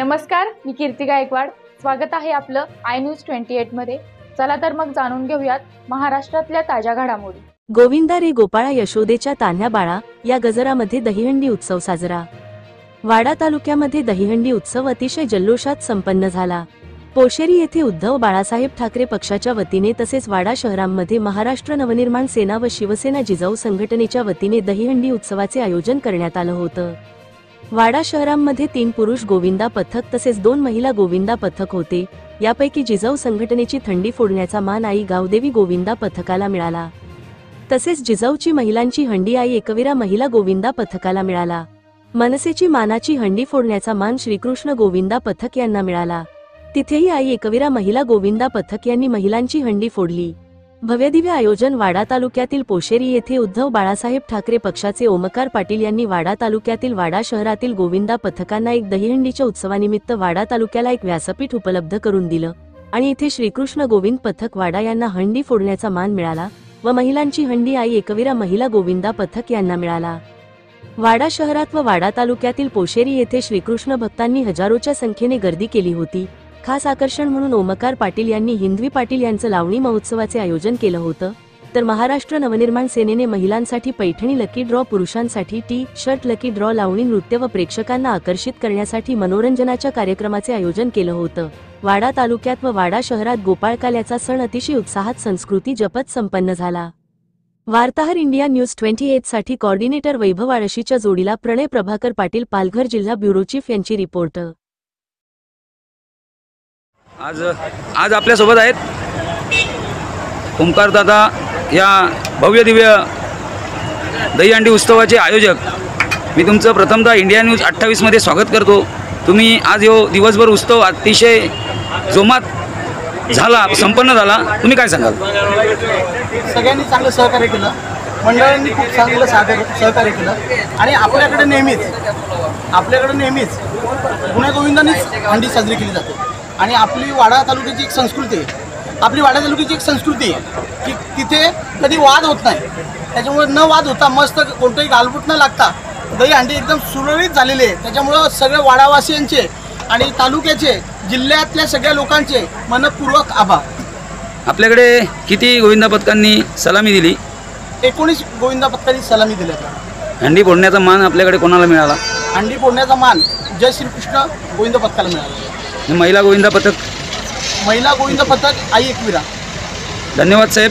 नमस्कार, मी कीर्ती गायकवाड। स्वागत आहे आपलं आय न्यूज 28 मध्ये। चला तर मग जाणून घेऊयात महाराष्ट्रातल्या ताज्या घडामोडी। गोविंदा रे गोपाळा यशोदेच्या तान्ह्या बाळा या गजरामध्ये दहीहंडी उत्सव साजरा। वाडा तालुक्यामध्ये दहीहंडी उत्सव अतिशय जल्लोषात संपन्न झाला। पोशेरी येथे उद्धव बाळासाहेब ठाकरे पक्षाच्या वतीने तसेच वाडा शहरांमध्ये महाराष्ट्र नवनिर्माण सेना व शिवसेना जिजाऊ संघटनेच्या वतीने दहीहंडी उत्सवाचे आयोजन करण्यात आलं होतं। वाडा शहरांमध्ये 3 पुरुष गोविंदा पथक तसेच 2 महिला गोविंदा पथक होते। यापैकी जिजाऊ संघटनेची थंडी फोडण्याचा मान आई गावदेवी गोविंदा पथकाला मिळाला, तसेच जिजाऊची महिलांची हंडी आई एकवीरा महिला गोविंदा पथकाला मिळाला। मनसेची मानाची हंडी फोडण्याचा मान श्रीकृष्ण गोविंदा पथक यांना मिळाला। तिथेही आई एकवीरा महिला गोविंदा पथक यांनी महिलांची हंडी फोडली। भव्यदिव्य आयोजन वाडा तालुक्यातील पोशेरी येथे उद्धव बाळासाहेब ठाकरे पक्षाचे ओमकार पाटील यांनी वाडा तालुक्यातील वाडा शहरातील गोविंदा पथकांना एक दहीहंडीच्या उत्सवानिमित्त वाडा तालुक्याला एक व्यासपीठ उपलब्ध करून दिलं आणि इथे श्रीकृष्ण गोविंद पथक वाडा यांना हंडी फोडण्याचा मान मिळाला व महिलांची हंडी आई एकवीरा महिला गोविंदा पथक यांना मिळाला। वाडा शहरात व वाडा तालुक्यातील पोशेरी येथे श्रीकृष्ण भक्तांनी हजारोच्या संख्येने गर्दी केली होती। खास आकर्षण म्हणून ओमकार पाटील यांनी हिंदवी पाटील यांचं लावणी महोत्सवाचे आयोजन केलं होतं, तर महाराष्ट्र नवनिर्माण सेनेने महिलांसाठी पैठणी लकी ड्रॉ, पुरुषांसाठी टी शर्ट लकी ड्रॉ, लावणी नृत्य व प्रेक्षकांना आकर्षित करण्यासाठी मनोरंजनाच्या कार्यक्रमाचे आयोजन केलं होतं। वाडा तालुक्यात व वाडा शहरात गोपाळकाल्याचा सण अतिशय उत्साहात संस्कृती जपत संपन्न झाला। वार्ताहर इंडिया न्यूज 28 साठी कोऑर्डिनेटर वैभव आळशीच्या जोडीला प्रणय प्रभाकर पाटील, पालघर जिल्हा ब्युरो चीफ यांची रिपोर्ट। आज आपल्या सोबत आहेत ओमकार दादा, या भव्य दिव्य दहीहंडी उत्सवाचे आयोजक। मी तुमचं प्रथमतः इंडिया न्यूज 28 मध्ये स्वागत करतो। तुम्ही आज यो दिवसभर उत्सव अतिशय जोमात झाला, संपन्न झाला, तुम्ही काय सांगाल? सगळ्यांनी चांगलं सहकार्य केलं, मंडळांनी खूप चांगलं सहकार्य केलं आणि आपल्याकडे नेहमीच गुण्या गोविंदानेच हंडी साजरी केली जाते आणि आपली वाडा तालुक्याची एक संस्कृती आहे की तिथे कधी वाद होत नाही। त्याच्यामुळे न वाद होता मस्त कोणतंही गालबोट न लागता दहीहंडी एकदम सुरळीत झालेली आहे। त्याच्यामुळं सगळ्या वाडावासियांचे आणि तालुक्याचे, जिल्ह्यातल्या सगळ्या लोकांचे मनपूर्वक आभार। आपल्याकडे किती गोविंदा पथकांनी सलामी दिली? 19 गोविंदा पथकांनी सलामी दिली। हंडी फोडण्याचा मान आपल्याकडे कोणाला मिळाला? हंडी फोडण्याचा मान जय श्रीकृष्ण गोविंद पथकाला मिळाला। महिला गोविंदा पथक आई एकवीरा। धन्यवाद साहेब।